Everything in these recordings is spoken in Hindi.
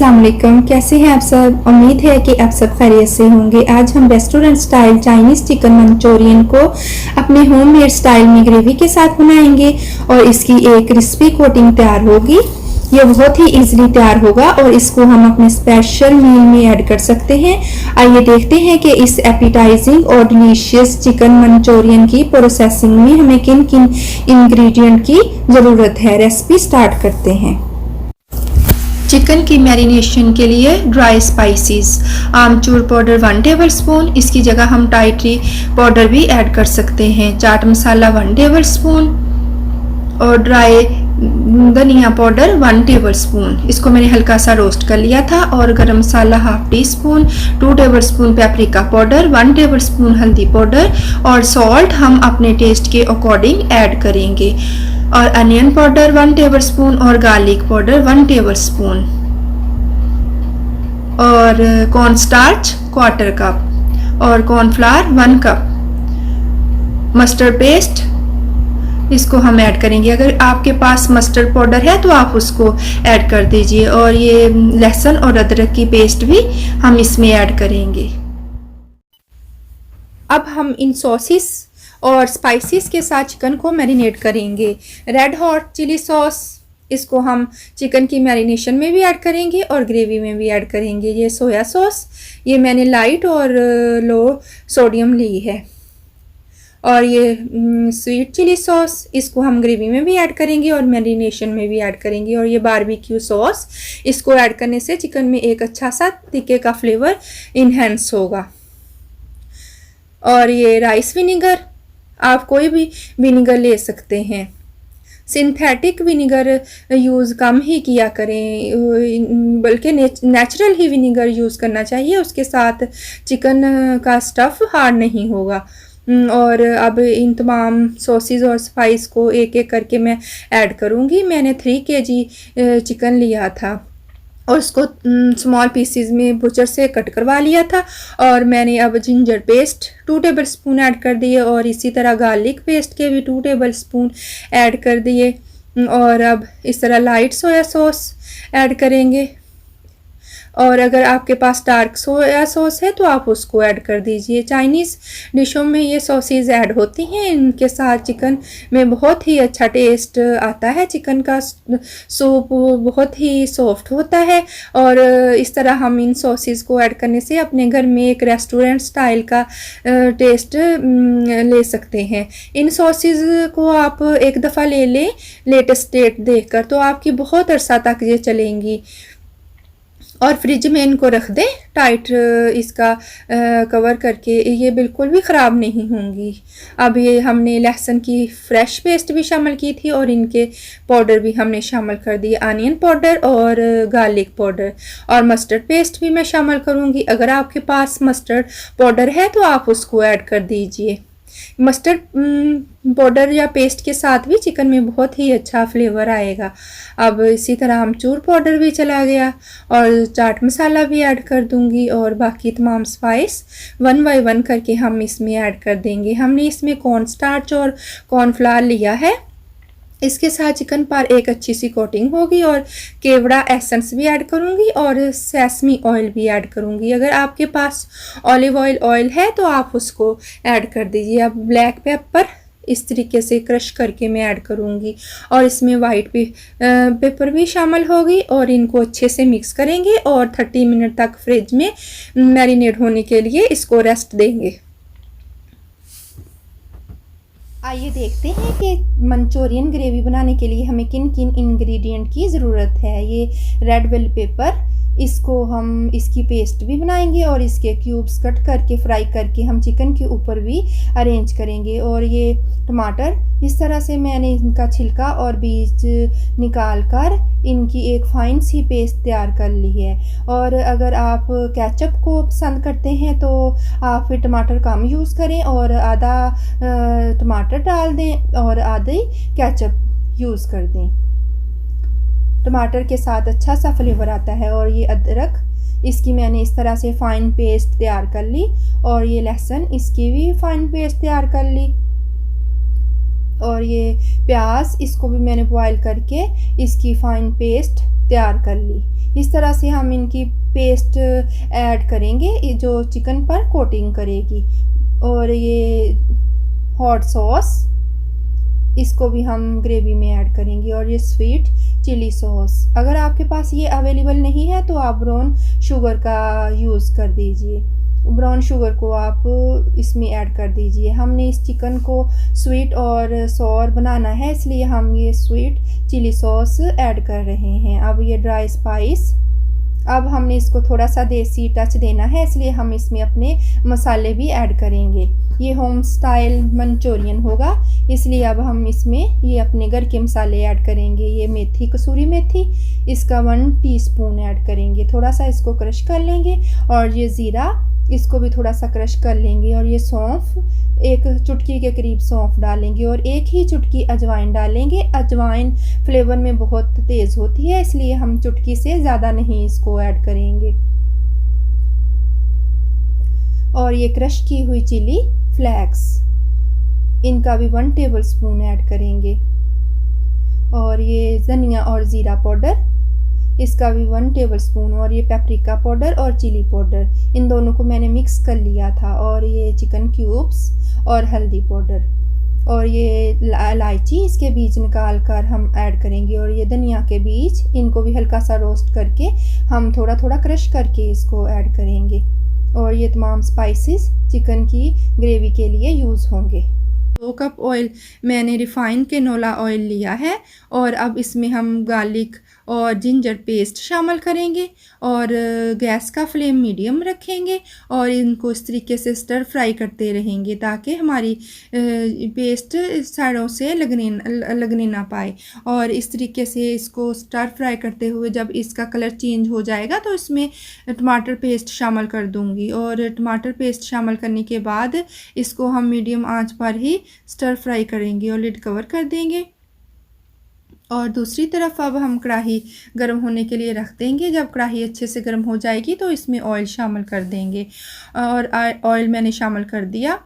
अस्सलाम वालेकुम। कैसे हैं आप सब? उम्मीद है कि आप सब खैरियत से होंगे। आज हम restaurant style Chinese chicken Manchurian को अपने होममेड स्टाइल में ग्रेवी के साथ बनाएंगे और इसकी एक क्रिस्पी कोटिंग तैयार होगी। ये बहुत ही इजीली तैयार होगा और इसको हम अपने स्पेशल मील में ऐड कर सकते हैं। आइए देखते हैं कि इस एपिटाइजिंग और डिलीशियस चिकन मंचूरियन की प्रोसेसिंग में हमें किन किन इंग्रेडिएंट की ज़रूरत है। रेसिपी स्टार्ट करते हैं। चिकन की मैरिनेशन के लिए ड्राई स्पाइसेस, आमचूर पाउडर 1 टेबलस्पून, इसकी जगह हम टाई ट्री पाउडर भी ऐड कर सकते हैं। चाट मसाला 1 टेबलस्पून और ड्राई धनिया पाउडर 1 टेबलस्पून, इसको मैंने हल्का सा रोस्ट कर लिया था। और गरम मसाला 1/2 teaspoon, 2 tablespoon paprika powder, 1 tablespoon हल्दी पाउडर और सॉल्ट हम अपने टेस्ट के अकॉर्डिंग ऐड करेंगे। और अनियन पाउडर 1 टेबलस्पून और गार्लिक पाउडर 1 टेबलस्पून और कॉर्न स्टार्च 1/4 कप और कॉर्नफ्लावर 1 कप। मस्टर्ड पेस्ट इसको हम ऐड करेंगे। अगर आपके पास मस्टर्ड पाउडर है तो आप उसको ऐड कर दीजिए। और ये लहसुन और अदरक की पेस्ट भी हम इसमें ऐड करेंगे। अब हम इन सॉसेस और स्पाइसेस के साथ चिकन को मैरिनेट करेंगे। रेड हॉट चिली सॉस, इसको हम चिकन की मैरिनेशन में भी ऐड करेंगे और ग्रेवी में भी ऐड करेंगे। ये सोया सॉस, ये मैंने लाइट और लो सोडियम ली है। और ये स्वीट चिली सॉस, इसको हम ग्रेवी में भी ऐड करेंगे और मैरिनेशन में भी ऐड करेंगे। और ये बारबेक्यू सॉस, इसको ऐड करने से चिकन में एक अच्छा सा तीखे का फ्लेवर इन्हेंस होगा। और ये राइस विनेगर, आप कोई भी विनेगर ले सकते हैं। सिंथेटिक विनेगर यूज़ कम ही किया करें, बल्कि नेचुरल ही विनेगर यूज़ करना चाहिए। उसके साथ चिकन का स्टफ़ हार्ड नहीं होगा। और अब इन तमाम सॉसेस और स्पाइस को एक एक करके मैं ऐड करूँगी। मैंने 3 kg चिकन लिया था और उसको स्मॉल पीसेस में बुचर से कट करवा लिया था। और मैंने अब जिंजर पेस्ट 2 टेबलस्पून ऐड कर दिए और इसी तरह गार्लिक पेस्ट के भी 2 टेबलस्पून ऐड कर दिए। और अब इस तरह लाइट सोया सॉस ऐड करेंगे। और अगर आपके पास डार्क सोया सॉस है तो आप उसको ऐड कर दीजिए। चाइनीज़ डिशों में ये सॉसेज ऐड होती हैं, इनके साथ चिकन में बहुत ही अच्छा टेस्ट आता है। चिकन का सूप बहुत ही सॉफ्ट होता है। और इस तरह हम इन सॉसेज को ऐड करने से अपने घर में एक रेस्टोरेंट स्टाइल का टेस्ट ले सकते हैं। इन सॉसेज को आप एक दफ़ा ले लें लेटेस्ट डेट देखकर, तो आपकी बहुत अरसा तक ये चलेंगी। और फ्रिज में इनको रख दें टाइट इसका कवर करके, ये बिल्कुल भी ख़राब नहीं होंगी। अब ये हमने लहसुन की फ्रेश पेस्ट भी शामिल की थी और इनके पाउडर भी हमने शामिल कर दिए, अनियन पाउडर और गार्लिक पाउडर। और मस्टर्ड पेस्ट भी मैं शामिल करूँगी। अगर आपके पास मस्टर्ड पाउडर है तो आप उसको ऐड कर दीजिए। मस्टर्ड पाउडर या पेस्ट के साथ भी चिकन में बहुत ही अच्छा फ्लेवर आएगा। अब इसी तरह आमचूर पाउडर भी चला गया और चाट मसाला भी ऐड कर दूंगी और बाकी तमाम स्पाइस 1 बाय 1 करके हम इसमें ऐड कर देंगे। हमने इसमें कॉर्न स्टार्च और कॉर्नफ्लावर लिया है, इसके साथ चिकन पर एक अच्छी सी कोटिंग होगी। और केवड़ा एसेंस भी ऐड करूंगी और सेसमी ऑयल भी ऐड करूंगी। अगर आपके पास ऑलिव ऑयल है तो आप उसको ऐड कर दीजिए। अब ब्लैक पेपर इस तरीके से क्रश करके मैं ऐड करूंगी और इसमें वाइट पेपर भी शामिल होगी। और इनको अच्छे से मिक्स करेंगे और 30 मिनट तक फ्रिज में मैरिनेट होने के लिए इसको रेस्ट देंगे। आइए देखते हैं कि मंचूरियन ग्रेवी बनाने के लिए हमें किन किन इंग्रेडिएंट की ज़रूरत है। ये रेड बेल पेपर, इसको हम इसकी पेस्ट भी बनाएंगे और इसके क्यूब्स कट करके फ्राई करके हम चिकन के ऊपर भी अरेंज करेंगे। और ये टमाटर, इस तरह से मैंने इनका छिलका और बीज निकाल कर इनकी एक फाइन सी पेस्ट तैयार कर ली है। और अगर आप केचप को पसंद करते हैं तो आप फिर टमाटर कम यूज़ करें और आधा टमाटर डाल दें और आधी केचप यूज़ कर दें। टमाटर के साथ अच्छा सा फ्लेवर आता है। और ये अदरक, इसकी मैंने इस तरह से फ़ाइन पेस्ट तैयार कर ली। और ये लहसुन, इसकी भी फ़ाइन पेस्ट तैयार कर ली। और ये प्याज, इसको भी मैंने बॉयल करके इसकी फ़ाइन पेस्ट तैयार कर ली। इस तरह से हम इनकी पेस्ट ऐड करेंगे जो चिकन पर कोटिंग करेगी। और ये हॉट सॉस, इसको भी हम ग्रेवी में ऐड करेंगे। और ये स्वीट चिली सॉस, अगर आपके पास ये अवेलेबल नहीं है तो आप ब्राउन शुगर का यूज़ कर दीजिए। ब्राउन शुगर को आप इसमें ऐड कर दीजिए। हमने इस चिकन को स्वीट और सॉर बनाना है, इसलिए हम ये स्वीट चिली सॉस ऐड कर रहे हैं। अब ये ड्राई स्पाइस, अब हमने इसको थोड़ा सा देसी टच देना है, इसलिए हम इसमें अपने मसाले भी ऐड करेंगे। ये होम स्टाइल मंचूरियन होगा, इसलिए अब हम इसमें ये अपने घर के मसाले ऐड करेंगे। ये मेथी, कसूरी मेथी, इसका 1 टीस्पून ऐड करेंगे। थोड़ा सा इसको क्रश कर लेंगे। और ये ज़ीरा, इसको भी थोड़ा सा क्रश कर लेंगे। और ये सौंफ, 1 चुटकी के करीब सौंफ डालेंगे। और 1 ही चुटकी अजवाइन डालेंगे। अजवाइन फ्लेवर में बहुत तेज़ होती है, इसलिए हम चुटकी से ज़्यादा नहीं इसको ऐड करेंगे। और ये क्रश की हुई चिली फ्लेक्स, इनका भी 1 टेबलस्पून ऐड करेंगे। और ये धनिया और ज़ीरा पाउडर, इसका भी 1 टेबलस्पून। और ये पेपरिका पाउडर और चिली पाउडर, इन दोनों को मैंने मिक्स कर लिया था। और ये चिकन क्यूब्स और हल्दी पाउडर। और ये इलायची, इसके बीज निकाल कर हम ऐड करेंगे। और ये धनिया के बीज, इनको भी हल्का सा रोस्ट करके हम थोड़ा थोड़ा क्रश करके इसको ऐड करेंगे। और ये तमाम स्पाइसेस चिकन की ग्रेवी के लिए यूज़ होंगे। 2 कप ऑयल मैंने रिफ़ाइंड कैनोला ऑयल लिया है। और अब इसमें हम गार्लिक और जिंजर पेस्ट शामिल करेंगे। और गैस का फ्लेम मीडियम रखेंगे। और इनको इस तरीके से स्टर फ्राई करते रहेंगे ताकि हमारी पेस्ट साइडों से लगने ना पाए। और इस तरीके से इसको स्टर फ्राई करते हुए जब इसका कलर चेंज हो जाएगा तो इसमें टमाटर पेस्ट शामिल कर दूंगी। और टमाटर पेस्ट शामिल करने के बाद इसको हम मीडियम आंच पर ही स्टर फ्राई करेंगे और लिड कवर कर देंगे। और दूसरी तरफ अब हम कढ़ाई गर्म होने के लिए रख देंगे। जब कढ़ाई अच्छे से गर्म हो जाएगी तो इसमें ऑयल शामिल कर देंगे। और ऑयल मैंने शामिल कर दिया।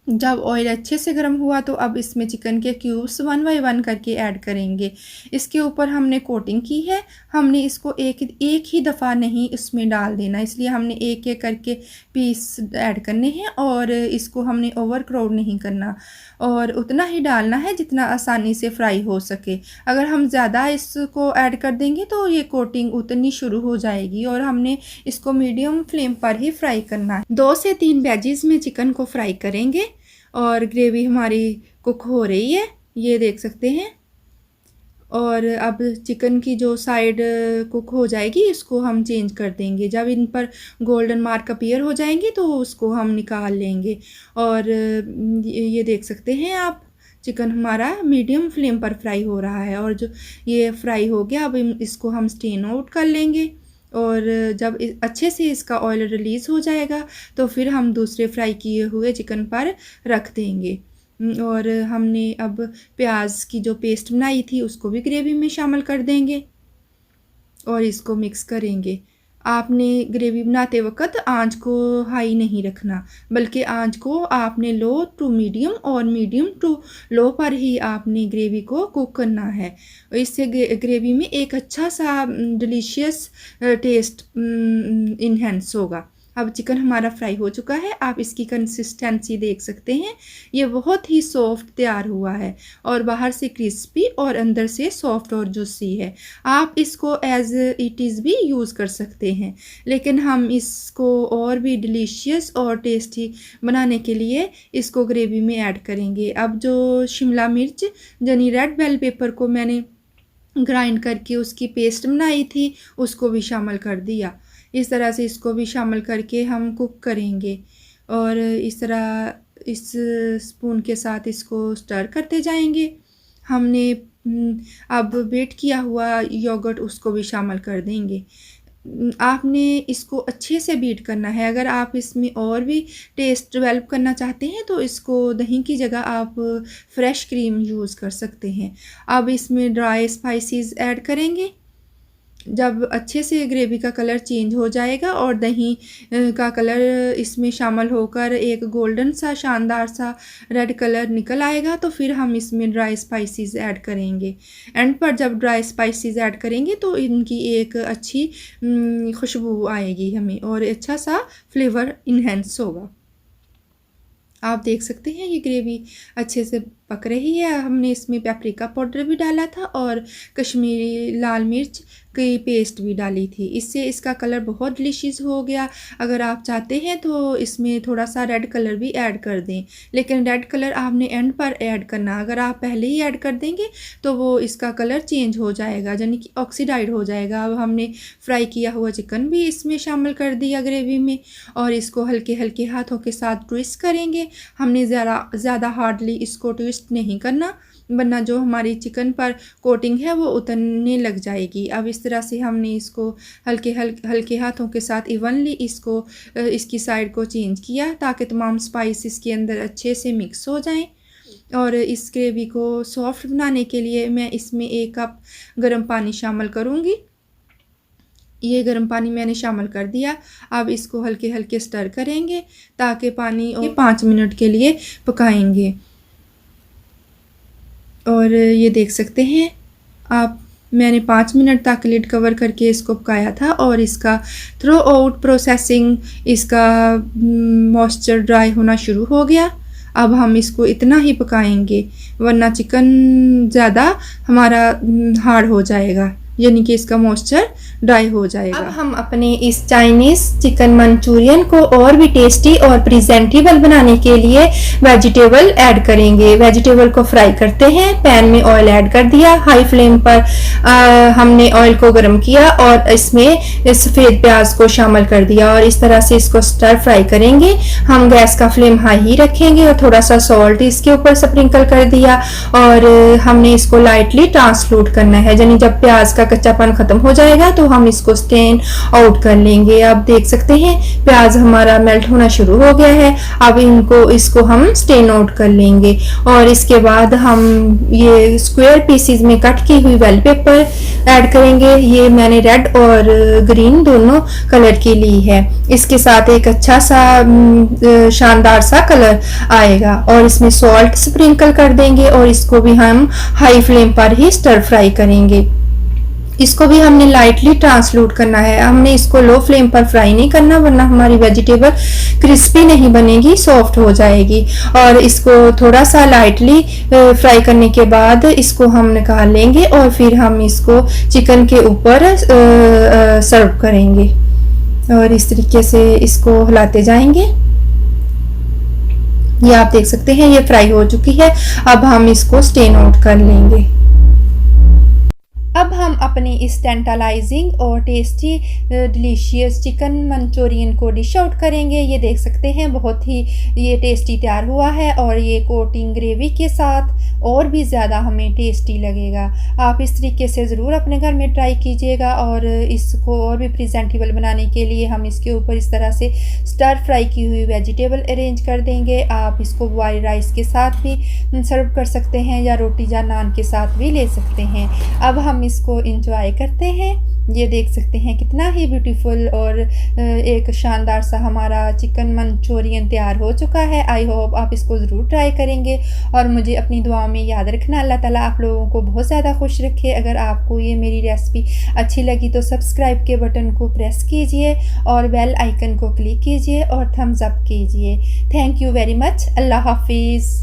जब ऑयल अच्छे से गर्म हुआ तो अब इसमें चिकन के क्यूब्स 1 बाय 1 करके ऐड करेंगे। इसके ऊपर हमने कोटिंग की है, हमने इसको एक ही दफ़ा नहीं इसमें डाल देना, इसलिए हमने एक एक करके पीस ऐड करने हैं। और इसको हमने ओवर क्राउड नहीं करना और उतना ही डालना है जितना आसानी से फ्राई हो सके। अगर हम ज़्यादा इसको ऐड कर देंगे तो ये कोटिंग उतनी शुरू हो जाएगी। और हमने इसको मीडियम फ्लेम पर ही फ्राई करना है। 2 से 3 बैचेस में चिकन को फ्राई करेंगे। और ग्रेवी हमारी कुक हो रही है, ये देख सकते हैं। और अब चिकन की जो साइड कुक हो जाएगी इसको हम चेंज कर देंगे। जब इन पर गोल्डन मार्क अपीयर हो जाएंगे तो उसको हम निकाल लेंगे। और ये देख सकते हैं आप, चिकन हमारा मीडियम फ्लेम पर फ्राई हो रहा है। और जो ये फ्राई हो गया, अब इसको हम स्ट्रेन आउट कर लेंगे। और जब अच्छे से इसका ऑयल रिलीज़ हो जाएगा तो फिर हम दूसरे फ्राई किए हुए चिकन पर रख देंगे। और हमने अब प्याज की जो पेस्ट बनाई थी उसको भी ग्रेवी में शामिल कर देंगे और इसको मिक्स करेंगे। आपने ग्रेवी बनाते वक्त आंच को हाई नहीं रखना, बल्कि आंच को आपने लो टू मीडियम और मीडियम टू लो पर ही आपने ग्रेवी को कुक करना है। इससे ग्रेवी में एक अच्छा सा डिलीशियस टेस्ट इन्हेंस होगा। अब चिकन हमारा फ्राई हो चुका है, आप इसकी कंसिस्टेंसी देख सकते हैं। ये बहुत ही सॉफ्ट तैयार हुआ है और बाहर से क्रिस्पी और अंदर से सॉफ्ट और जूसी है। आप इसको एज इट इज़ भी यूज़ कर सकते हैं, लेकिन हम इसको और भी डिलीशियस और टेस्टी बनाने के लिए इसको ग्रेवी में ऐड करेंगे। अब जो शिमला मिर्च यानी रेड बेल पेपर को मैंने ग्राइंड करके उसकी पेस्ट बनाई थी उसको भी शामिल कर दिया। इस तरह से इसको भी शामिल करके हम कुक करेंगे। और इस तरह इस स्पून के साथ इसको स्टर करते जाएंगे। हमने अब बीट किया हुआ योगर्ट उसको भी शामिल कर देंगे। आपने इसको अच्छे से बीट करना है। अगर आप इसमें और भी टेस्ट डेवलप करना चाहते हैं तो इसको दही की जगह आप फ्रेश क्रीम यूज़ कर सकते हैं। अब इसमें ड्राई स्पाइसेस ऐड करेंगे। जब अच्छे से ग्रेवी का कलर चेंज हो जाएगा और दही का कलर इसमें शामिल होकर एक गोल्डन सा शानदार सा रेड कलर निकल आएगा, तो फिर हम इसमें ड्राई स्पाइसेस ऐड करेंगे। एंड पर जब ड्राई स्पाइसेस ऐड करेंगे तो इनकी एक अच्छी खुशबू आएगी हमें और अच्छा सा फ्लेवर इन्हेंस होगा। आप देख सकते हैं ये ग्रेवी अच्छे से पक रही है। हमने इसमें पेपरिका पाउडर भी डाला था और कश्मीरी लाल मिर्च की पेस्ट भी डाली थी, इससे इसका कलर बहुत डिलीशियस हो गया। अगर आप चाहते हैं तो इसमें थोड़ा सा रेड कलर भी ऐड कर दें, लेकिन रेड कलर आपने एंड पर ऐड करना। अगर आप पहले ही ऐड कर देंगे तो वो इसका कलर चेंज हो जाएगा, यानी कि ऑक्सीडाइड हो जाएगा। अब हमने फ्राई किया हुआ चिकन भी इसमें शामिल कर दिया ग्रेवी में और इसको हल्के हल्के हाथों के साथ ट्विस्ट करेंगे। हमने ज़्यादा हार्डली इसको ट्विस्ट नहीं करना, वरना जो हमारी चिकन पर कोटिंग है वो उतरने लग जाएगी। अब इस तरह से हमने इसको हल्के हाथों के साथ इवनली इसकी साइड को चेंज किया ताकि तमाम स्पाइस इसके अंदर अच्छे से मिक्स हो जाएं। और इस ग्रेवी को सॉफ्ट बनाने के लिए मैं इसमें 1 कप गर्म पानी शामिल करूँगी। ये गर्म पानी मैंने शामिल कर दिया। अब इसको हल्के हल्के स्टर करेंगे ताकि पानी और 5 मिनट के लिए पकाएंगे। और ये देख सकते हैं आप, मैंने 5 मिनट तक लिड कवर करके इसको पकाया था और इसका थ्रू आउट प्रोसेसिंग इसका मॉइस्चर ड्राई होना शुरू हो गया। अब हम इसको इतना ही पकाएंगे वरना चिकन ज़्यादा हमारा हार्ड हो जाएगा, यानी कि इसका मॉइस्चर ड्राई हो जाएगा। अब हम अपने इस चाइनीज़ चिकन मंचूरियन को और भी टेस्टी और प्रेजेंटेबल बनाने के लिए वेजिटेबल ऐड करेंगे। वेजिटेबल को फ्राई करते हैं। पैन में ऑयल ऐड कर दिया, हाई फ्लेम पर हमने ऑयल को गर्म किया और इसमें सफ़ेद प्याज को शामिल कर दिया और इस तरह से इसको स्टर फ्राई करेंगे। हम गैस का फ्लेम हाई ही रखेंगे और थोड़ा सा सॉल्ट इसके ऊपर स्प्रिंकल कर दिया और हमने इसको लाइटली ट्रांसलूट करना है, यानी जब प्याज का कच्चापन खत्म हो जाएगा तो हम इसको स्टेन आउट कर लेंगे। आप देख सकते हैं प्याज हमारा मेल्ट होना शुरू हो गया है। अब इसको हम स्टेन आउट कर लेंगे और इसके बाद हम ये स्क्वायर पीसीज में कट की हुई बेल पेपर ऐड करेंगे। ये मैंने रेड और ग्रीन दोनों कलर की ली है। इसके साथ एक अच्छा सा शानदार सा कलर आएगा और इसमें सॉल्ट स्प्रिंकल कर देंगे और इसको भी हम हाई फ्लेम पर ही स्टर फ्राई करेंगे। इसको भी हमने लाइटली ट्रांसलूट करना है, हमने इसको लो फ्लेम पर फ्राई नहीं करना वरना हमारी वेजिटेबल क्रिस्पी नहीं बनेगी, सॉफ्ट हो जाएगी। और इसको थोड़ा सा लाइटली फ्राई करने के बाद इसको हम निकाल लेंगे और फिर हम इसको चिकन के ऊपर सर्व करेंगे और इस तरीके से इसको हिलाते जाएंगे। ये आप देख सकते हैं ये फ्राई हो चुकी है। अब हम इसको स्टेन आउट कर लेंगे। अब हम अपनी इस टेंटलाइजिंग और टेस्टी डिलीशियस चिकन मंचूरियन को डिश आउट करेंगे। ये देख सकते हैं बहुत ही ये टेस्टी तैयार हुआ है और ये कोटिंग ग्रेवी के साथ और भी ज़्यादा हमें टेस्टी लगेगा। आप इस तरीके से ज़रूर अपने घर में ट्राई कीजिएगा और इसको और भी प्रेजेंटेबल बनाने के लिए हम इसके ऊपर इस तरह से स्टर फ्राई की हुई वेजिटेबल अरेंज कर देंगे। आप इसको बॉइल्ड राइस के साथ भी सर्व कर सकते हैं या रोटी या नान के साथ भी ले सकते हैं। अब हम इसको एंजॉय करते हैं। ये देख सकते हैं कितना ही ब्यूटीफुल और एक शानदार सा हमारा चिकन मंचूरियन तैयार हो चुका है। आई होप आप इसको ज़रूर ट्राई करेंगे और मुझे अपनी दुआ में याद रखना। अल्लाह ताला आप लोगों को बहुत ज़्यादा खुश रखे। अगर आपको ये मेरी रेसिपी अच्छी लगी तो सब्सक्राइब के बटन को प्रेस कीजिए और बेल आइकन को क्लिक कीजिए और थम्स अप कीजिए। Thank you very much. Allah हाफिज़।